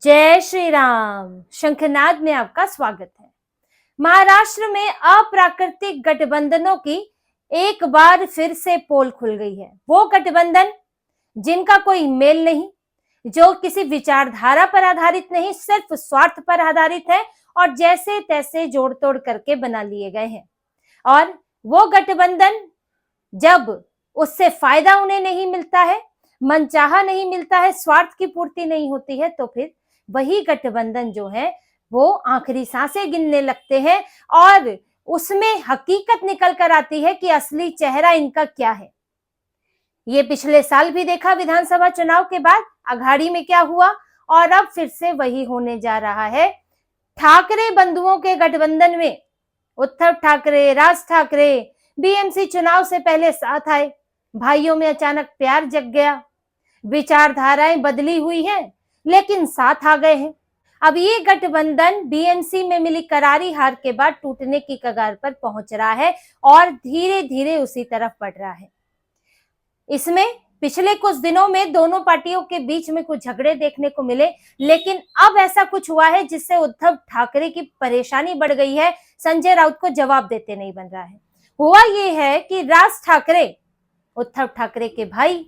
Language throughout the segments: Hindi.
जय श्री राम। शंखनाद में आपका स्वागत है। महाराष्ट्र में अप्राकृतिक गठबंधनों की एक बार फिर से पोल खुल गई है। वो गठबंधन जिनका कोई मेल नहीं, जो किसी विचारधारा पर आधारित नहीं, सिर्फ स्वार्थ पर आधारित है और जैसे तैसे जोड़ तोड़ करके बना लिए गए हैं। और वो गठबंधन जब उससे फायदा उन्हें नहीं मिलता है, मनचाहा नहीं मिलता है, स्वार्थ की पूर्ति नहीं होती है, तो फिर वही गठबंधन जो है वो आखिरी सांसें गिनने लगते हैं और उसमें हकीकत निकल कर आती है कि असली चेहरा इनका क्या है। ये पिछले साल भी देखा विधानसभा चुनाव के बाद अघाड़ी में क्या हुआ और अब फिर से वही होने जा रहा है। ठाकरे बंधुओं के गठबंधन में उद्धव ठाकरे, राज ठाकरे बीएमसी चुनाव से पहले साथ आए, भाइयों में अचानक प्यार जग गया, विचारधाराएं बदली हुई हैं लेकिन साथ आ गए हैं। अब ये गठबंधन बीएमसी में मिली करारी हार के बाद टूटने की कगार पर पहुंच रहा है और धीरे धीरे उसी तरफ बढ़ रहा है। इसमें पिछले कुछ दिनों में दोनों पार्टियों के बीच में कुछ झगड़े देखने को मिले, लेकिन अब ऐसा कुछ हुआ है जिससे उद्धव ठाकरे की परेशानी बढ़ गई है। संजय राउत को जवाब देते नहीं बन रहा है। हुआ ये है कि राज ठाकरे, उद्धव ठाकरे के भाई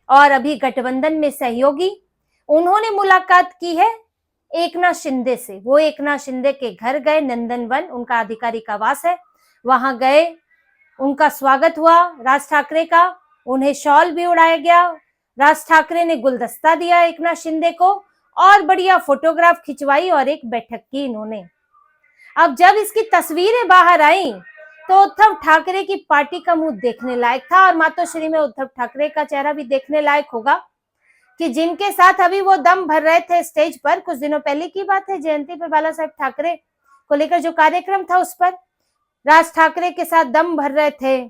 और अभी गठबंधन में सहयोगी, उन्होंने मुलाकात की है एकनाथ शिंदे से। वो एकनाथ शिंदे के घर गए, नंदनवन उनका आधिकारिक आवास है, वहां गए, उनका स्वागत हुआ राज ठाकरे का, उन्हें शॉल भी उड़ाया गया, राज ठाकरे ने गुलदस्ता दिया एकनाथ शिंदे को और बढ़िया फोटोग्राफ खिंचवाई और एक बैठक की इन्होंने। अब जब इसकी तस्वीरें बाहर आई तो उद्धव ठाकरे की पार्टी का मुंह देखने लायक था और मातोश्री में उद्धव ठाकरे का चेहरा भी देखने लायक होगा कि जिनके साथ अभी वो दम भर रहे थे स्टेज पर। कुछ दिनों पहले की बात है, जयंती पर बाला साहेब ठाकरे को लेकर जो कार्यक्रम था उस पर राज ठाकरे के साथ दम भर रहे थे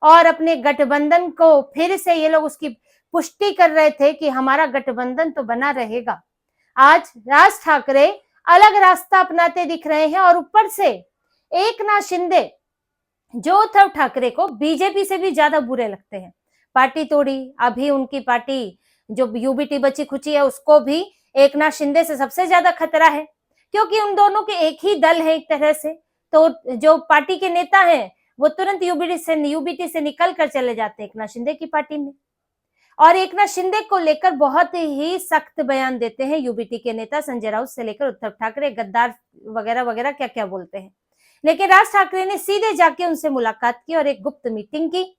और अपने गठबंधन को फिर से ये लोग उसकी पुष्टि कर रहे थे कि हमारा गठबंधन तो बना रहेगा। आज राज ठाकरे अलग रास्ता अपनाते दिख रहे हैं और ऊपर से एकनाथ शिंदे जो उद्धव ठाकरे को बीजेपी से भी ज्यादा बुरे लगते हैं, पार्टी तोड़ी। अभी उनकी पार्टी जो यूबीटी बची खुची है उसको भी एकनाथ शिंदे से सबसे ज्यादा खतरा है, क्योंकि उन दोनों के एक ही दल है एक तरह से। तो जो पार्टी के नेता हैं वो तुरंत यूबीटी से निकल कर चले जाते हैं एकनाथ शिंदे की पार्टी में और एकनाथ शिंदे को लेकर बहुत ही सख्त बयान देते हैं यूबीटी के नेता, संजय राउत से लेकर उद्धव ठाकरे, गद्दार वगैरह वगैरह क्या क्या बोलते हैं। लेकिन राज ठाकरे ने सीधे जाके उनसे मुलाकात की और एक गुप्त मीटिंग की।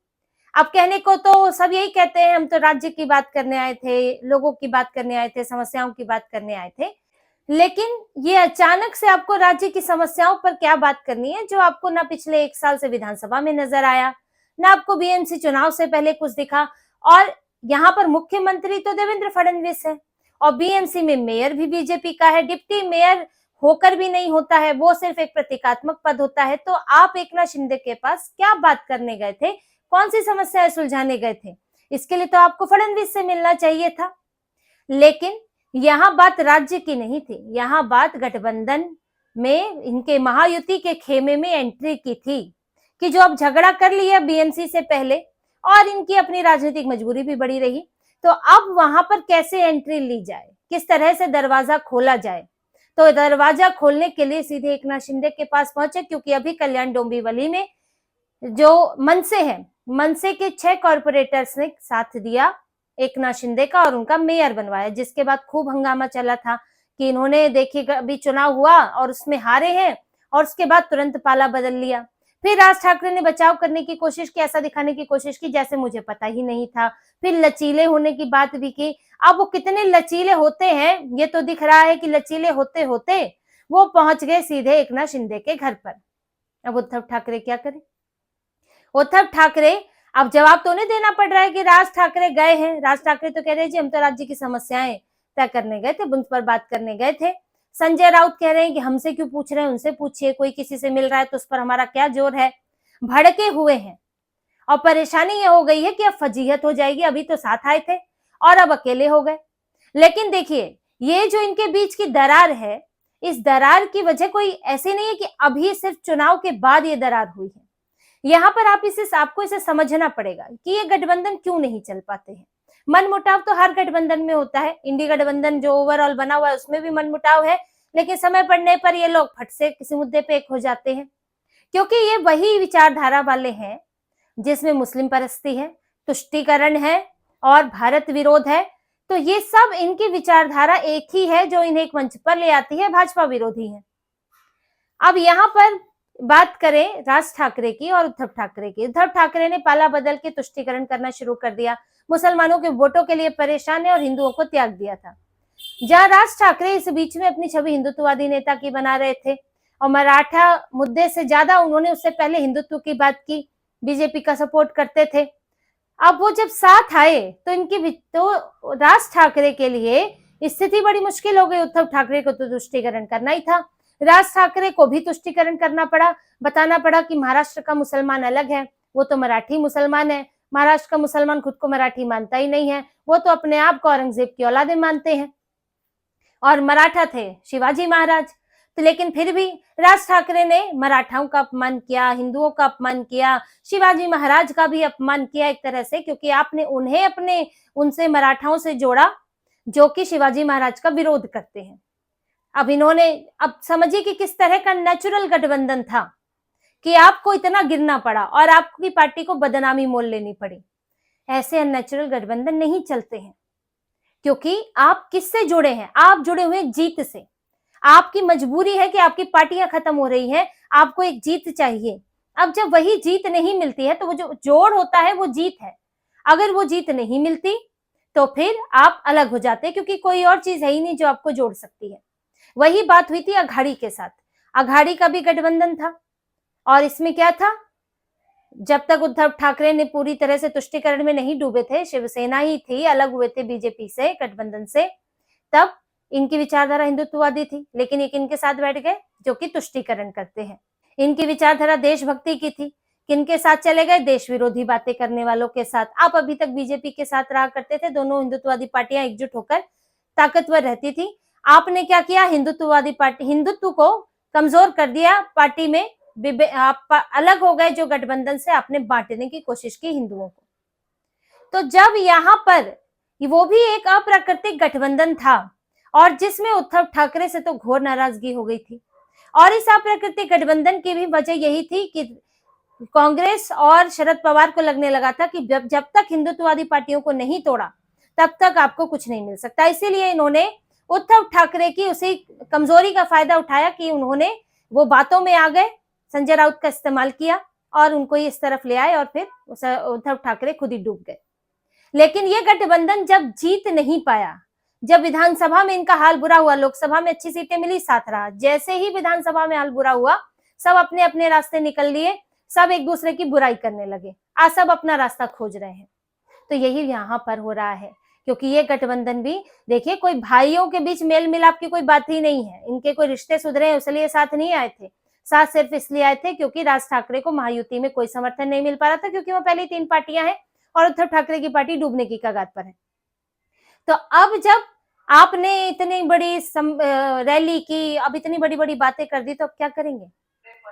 अब कहने को तो सब यही कहते हैं, हम तो राज्य की बात करने आए थे, लोगों की बात करने आए थे, समस्याओं की बात करने आए थे, लेकिन ये अचानक से आपको राज्य की समस्याओं पर क्या बात करनी है जो आपको ना पिछले एक साल से विधानसभा में नजर आया, ना आपको बीएमसी चुनाव से पहले कुछ दिखा। और यहाँ पर मुख्यमंत्री तो देवेंद्र फडणवीस है और बीएमसी में मेयर भी बीजेपी का है, डिप्टी मेयर होकर भी नहीं होता है, वो सिर्फ एक प्रतीकात्मक पद होता है। तो आप एकनाथ शिंदे के पास क्या बात करने गए थे, कौन सी समस्याएं सुलझाने गए थे? इसके लिए तो आपको फडणवीस से मिलना चाहिए था। लेकिन यहाँ बात राज्य की नहीं थी, यहाँ बात गठबंधन में इनके महायुति के खेमे में एंट्री की थी कि जो अब झगड़ा कर लिया बीएमसी से पहले और इनकी अपनी राजनीतिक मजबूरी भी बड़ी रही, तो अब वहां पर कैसे एंट्री ली जाए, किस तरह से दरवाजा खोला जाए। तो दरवाजा खोलने के लिए सीधे एकनाथ शिंदे के पास पहुंचे, क्योंकि अभी कल्याण डोंबिवली में जो मनसे है, मनसे के 6 कॉर्पोरेटर्स ने साथ दिया एकनाथ शिंदे का और उनका मेयर बनवाया, जिसके बाद खूब हंगामा चला था कि इन्होंने देखिए अभी चुनाव हुआ और उसमें हारे हैं और उसके बाद तुरंत पाला बदल लिया। फिर राज ठाकरे ने बचाव करने की कोशिश की, ऐसा दिखाने की कोशिश की जैसे मुझे पता ही नहीं था। फिर लचीले होने की बात भी की। अब वो कितने लचीले होते हैं ये तो दिख रहा है कि लचीले होते होते वो पहुंच गए सीधे एकनाथ शिंदे के घर पर। अब उद्धव ठाकरे क्या करें? उद्धव ठाकरे अब जवाब तो उन्हें देना पड़ रहा है कि राज ठाकरे गए हैं। राज ठाकरे तो कह रहे हैं जी हम तो राज्य की समस्याएं तय करने गए थे, उन पर बात करने गए थे। संजय राउत कह रहे हैं कि हमसे क्यों पूछ रहे हैं, उनसे पूछिए, कोई किसी से मिल रहा है तो उस पर हमारा क्या जोर है। भड़के हुए हैं और परेशानी ये हो गई है कि अब फजीहत हो जाएगी, अभी तो साथ आए थे और अब अकेले हो गए। लेकिन देखिए ये जो इनके बीच की दरार है, इस दरार की वजह कोई ऐसी नहीं है कि अभी सिर्फ चुनाव के बाद ये दरार हुई है। यहाँ पर आपको इसे समझना पड़ेगा कि ये गठबंधन क्यों नहीं चल पाते हैं। मनमुटाव तो हर गठबंधन में होता है, इंडी गठबंधन जो ओवरऑल बना हुआ है उसमें भी मनमुटाव है, लेकिन समय पड़ने पर ये लोग फट से किसी मुद्दे पे एक हो जाते हैं, क्योंकि ये वही विचारधारा वाले हैं जिसमें मुस्लिम परस्ती है, तुष्टीकरण है और भारत विरोध है। तो ये सब इनकी विचारधारा एक ही है जो इन्हें एक मंच पर ले आती है, भाजपा विरोधी है। अब यहाँ पर बात करें राज ठाकरे की और उद्धव ठाकरे की। उद्धव ठाकरे ने पाला बदल के तुष्टीकरण करना शुरू कर दिया, मुसलमानों के वोटों के लिए परेशान है और हिंदुओं को त्याग दिया था। जहां राज ठाकरे इस बीच में अपनी छवि हिंदुत्ववादी नेता की बना रहे थे और मराठा मुद्दे से ज्यादा उन्होंने उससे पहले हिंदुत्व की बात की, बीजेपी का सपोर्ट करते थे। अब वो जब साथ आए तो इनकी तो राज ठाकरे के लिए स्थिति बड़ी मुश्किल हो गई। उद्धव ठाकरे को तो तुष्टीकरण करना ही था, राज ठाकरे को भी तुष्टीकरण करना पड़ा, बताना पड़ा कि महाराष्ट्र का मुसलमान अलग है, वो तो मराठी मुसलमान है, महाराष्ट्र का मुसलमान खुद को मराठी मानता ही नहीं है, वो तो अपने आप को औरंगजेब की औलादे मानते हैं और मराठा थे शिवाजी महाराज। तो लेकिन फिर भी राज ठाकरे ने मराठाओं का अपमान किया, हिंदुओं का अपमान किया, शिवाजी महाराज का भी अपमान किया एक तरह से, क्योंकि आपने उन्हें अपने उनसे मराठाओं से जोड़ा जो कि शिवाजी महाराज का विरोध करते हैं। अब इन्होंने, अब समझिए कि किस तरह का नेचुरल गठबंधन था कि आपको इतना गिरना पड़ा और आपकी पार्टी को बदनामी मोल लेनी पड़ी। ऐसे अननेचुरल गठबंधन नहीं चलते हैं, क्योंकि आप किससे जुड़े हैं? आप जुड़े हुए जीत से। आपकी मजबूरी है कि आपकी पार्टियां खत्म हो रही हैं, आपको एक जीत चाहिए। अब जब वही जीत नहीं मिलती है तो वो जो जोड़ होता है वो जीत है। अगर वो जीत नहीं मिलती तो फिर आप अलग हो जाते हैं, क्योंकि कोई और चीज है ही नहीं जो आपको जोड़ सकती है। वही बात हुई थी अघाड़ी के साथ। अघाड़ी का भी गठबंधन था और इसमें क्या था, जब तक उद्धव ठाकरे ने पूरी तरह से तुष्टीकरण में नहीं डूबे थे, शिवसेना ही थी, अलग हुए थे बीजेपी से, गठबंधन से, तब इनकी विचारधारा हिंदुत्ववादी थी। लेकिन एक इनके साथ बैठ गए जो कि तुष्टीकरण करते हैं। इनकी विचारधारा देशभक्ति की थी, किनके साथ चले गए? देश विरोधी बातें करने वालों के साथ। आप अभी तक बीजेपी के साथ रहा करते थे, दोनों हिंदुत्ववादी पार्टियां एकजुट होकर ताकतवर रहती थी। आपने क्या किया? हिंदुत्ववादी पार्टी, हिंदुत्व को कमजोर कर दिया, पार्टी में आप अलग हो गए, जो गठबंधन से आपने बांटने की कोशिश की हिंदुओं को। तो जब यहाँ पर वो भी एक अप्राकृतिक गठबंधन था और जिसमें उद्धव ठाकरे से तो घोर नाराजगी हो गई थी, और इस अप्राकृतिक गठबंधन की भी वजह यही थी कि कांग्रेस और शरद पवार को लगने लगा था कि जब तक हिंदुत्ववादी पार्टियों को नहीं तोड़ा तब तक आपको कुछ नहीं मिल सकता। इसीलिए इन्होंने उद्धव ठाकरे की उसी कमजोरी का फायदा उठाया कि उन्होंने, वो बातों में आ गए, संजय राउत का इस्तेमाल किया और उनको इस तरफ ले आए और फिर उद्धव ठाकरे खुद ही डूब गए। लेकिन ये गठबंधन जब जीत नहीं पाया, जब विधानसभा में इनका हाल बुरा हुआ, लोकसभा में अच्छी सीटें मिली, साथ रहा, जैसे ही विधानसभा में हाल बुरा हुआ, सब अपने अपने रास्ते निकल लिए, सब एक दूसरे की बुराई करने लगे, आज सब अपना रास्ता खोज रहे हैं। तो यही यहाँ पर हो रहा है, क्योंकि ये गठबंधन भी देखिए, कोई भाइयों के बीच मेल मिलाप की कोई बात ही नहीं है, इनके कोई रिश्ते सुधरे इसलिए साथ नहीं आए थे, साथ सिर्फ इसलिए आए थे क्योंकि राज ठाकरे को महायुति में कोई समर्थन नहीं मिल पा रहा था, क्योंकि वो पहले 3 पार्टियां हैं और उद्धव ठाकरे की पार्टी डूबने की कगार पर है। तो अब जब आपने इतनी बड़ी रैली की, अब इतनी बड़ी बड़ी बातें कर दी, तो अब क्या करेंगे?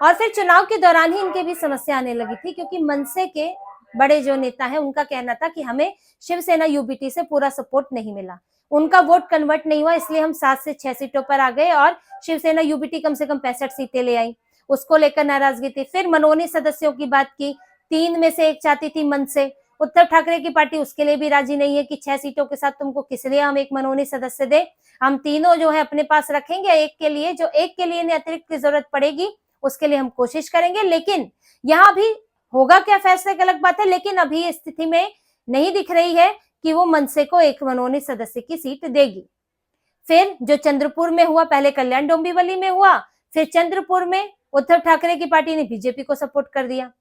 और फिर चुनाव के दौरान ही इनके भी समस्या आने लगी थी, क्योंकि मनसे के बड़े जो नेता हैं उनका कहना था कि हमें शिवसेना यूबीटी से पूरा सपोर्ट नहीं मिला, उनका वोट कन्वर्ट नहीं हुआ, इसलिए हम 7 से 6 सीटों पर आ गए और शिवसेना यूबीटी कम से कम 65 सीटें ले आई। उसको लेकर नाराजगी थी। फिर मनोनीत सदस्यों की बात की, 3 में से 1 चाहती थी मनसे, उद्धव ठाकरे की पार्टी उसके लिए भी राजी नहीं है कि 6 सीटों के साथ तुमको किस लिए हम एक मनोनीत सदस्य दे, हम तीनों जो है अपने पास रखेंगे, एक के लिए, जो एक के लिए अतिरिक्त की जरूरत पड़ेगी उसके लिए हम कोशिश करेंगे। लेकिन यहाँ भी होगा क्या फैसले की अलग बात है, लेकिन अभी स्थिति में नहीं दिख रही है कि वो मनसे को एक मनोनीत सदस्य की सीट देगी। फिर जो चंद्रपुर में हुआ, पहले कल्याण डोंबिवली में हुआ, फिर चंद्रपुर में उद्धव ठाकरे की पार्टी ने बीजेपी को सपोर्ट कर दिया।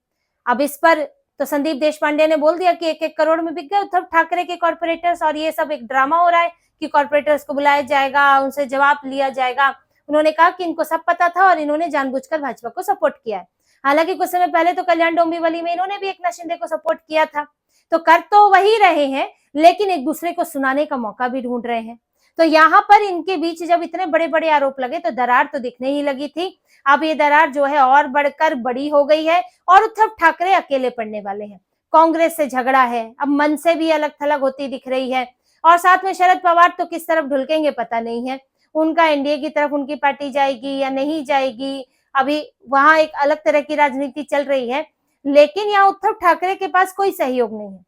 अब इस पर तो संदीप देशपांडे ने बोल दिया कि 1-1 करोड़ में बिक गए उद्धव ठाकरे के कॉर्पोरेटर्स, और ये सब एक ड्रामा हो रहा है कि कॉर्पोरेटर्स को बुलाया जाएगा, उनसे जवाब लिया जाएगा। उन्होंने कहा कि इनको सब पता था और इन्होंने जानबूझकर भाजपा को सपोर्ट किया है। हालांकि कुछ समय पहले तो कल्याण डोंबिवली में इन्होंने भी एकनाथ शिंदे को सपोर्ट किया था। तो कर तो वही रहे हैं, लेकिन एक दूसरे को सुनाने का मौका भी ढूंढ रहे हैं। तो यहाँ पर इनके बीच जब इतने बड़े बड़े आरोप लगे तो दरार तो दिखने ही लगी थी। अब ये दरार जो है और बढ़कर बड़ी हो गई है और उद्धव ठाकरे अकेले पड़ने वाले हैं। कांग्रेस से झगड़ा है, अब मन से भी अलग थलग होती दिख रही है। और साथ में शरद पवार तो किस तरफ ढुलकेंगे पता नहीं है, उनका एनडीए की तरफ उनकी पार्टी जाएगी या नहीं जाएगी, अभी वहां एक अलग तरह की राजनीति चल रही है। लेकिन यहाँ उद्धव ठाकरे के पास कोई सहयोग नहीं है।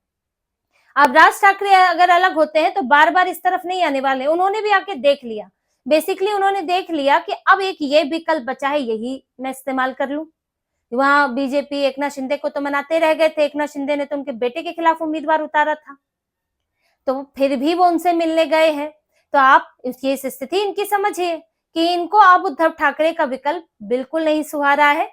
अब राज ठाकरे अगर अलग होते हैं तो बार बार इस तरफ नहीं आने वाले, उन्होंने भी आके देख लिया, बेसिकली उन्होंने देख लिया कि अब एक ये विकल्प बचा है, यही मैं इस्तेमाल कर लूं। वहां बीजेपी एकनाथ शिंदे को तो मनाते रह गए थे, एकनाथ शिंदे ने तो उनके बेटे के खिलाफ उम्मीदवार उतारा था, तो फिर भी वो उनसे मिलने गए हैं। तो आप ये स्थिति इनकी समझिए कि इनको अब उद्धव ठाकरे का विकल्प बिल्कुल नहीं सुहा रहा है,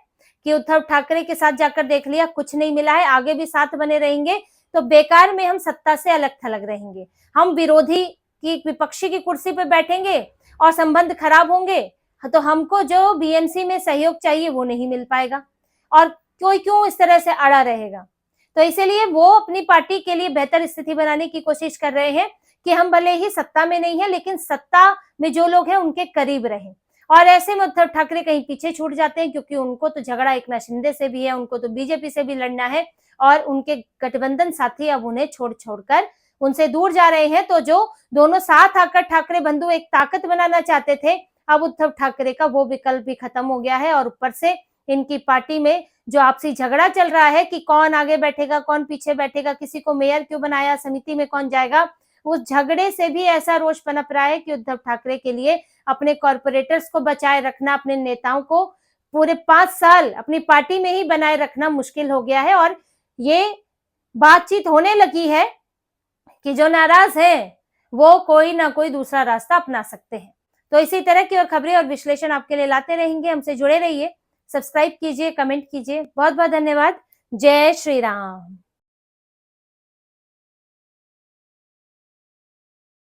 कि उद्धव ठाकरे के साथ जाकर देख लिया, कुछ नहीं मिला है, आगे भी साथ बने रहेंगे तो बेकार में हम सत्ता से अलग थलग रहेंगे, हम विरोधी की विपक्षी की कुर्सी पे बैठेंगे और संबंध खराब होंगे, तो हमको जो बीएमसी में सहयोग चाहिए वो नहीं मिल पाएगा, और कोई क्यों इस तरह से अड़ा रहेगा। तो इसीलिए वो अपनी पार्टी के लिए बेहतर स्थिति बनाने की कोशिश कर रहे हैं कि हम भले ही सत्ता में नहीं है लेकिन सत्ता में जो लोग हैं उनके करीब रहें। और ऐसे में उद्धव ठाकरे कहीं पीछे छूट जाते हैं, क्योंकि उनको तो झगड़ा एकनाथ शिंदे से भी है, उनको तो बीजेपी से भी लड़ना है, और उनके गठबंधन साथी अब उन्हें छोड़ छोड़कर उनसे दूर जा रहे हैं। तो जो दोनों साथ आकर ठाकरे बंधु एक ताकत बनाना चाहते थे, अब उद्धव ठाकरे का वो विकल्प भी खत्म हो गया है। और ऊपर से इनकी पार्टी में जो आपसी झगड़ा चल रहा है कि कौन आगे बैठेगा कौन पीछे बैठेगा, किसी को मेयर क्यों बनाया, समिति में कौन जाएगा, उस झगड़े से भी ऐसा रोष पनप रहा है कि उद्धव ठाकरे के लिए अपने कॉर्पोरेटर्स को बचाए रखना, अपने नेताओं को पूरे 5 साल अपनी पार्टी में ही बनाए रखना मुश्किल हो गया है। और ये बातचीत होने लगी है कि जो नाराज है वो कोई ना कोई दूसरा रास्ता अपना सकते हैं। तो इसी तरह की और खबरें और विश्लेषण आपके लिए लाते रहेंगे, हमसे जुड़े रहिए, सब्सक्राइब कीजिए, कमेंट कीजिए। बहुत बहुत धन्यवाद। जय श्री राम।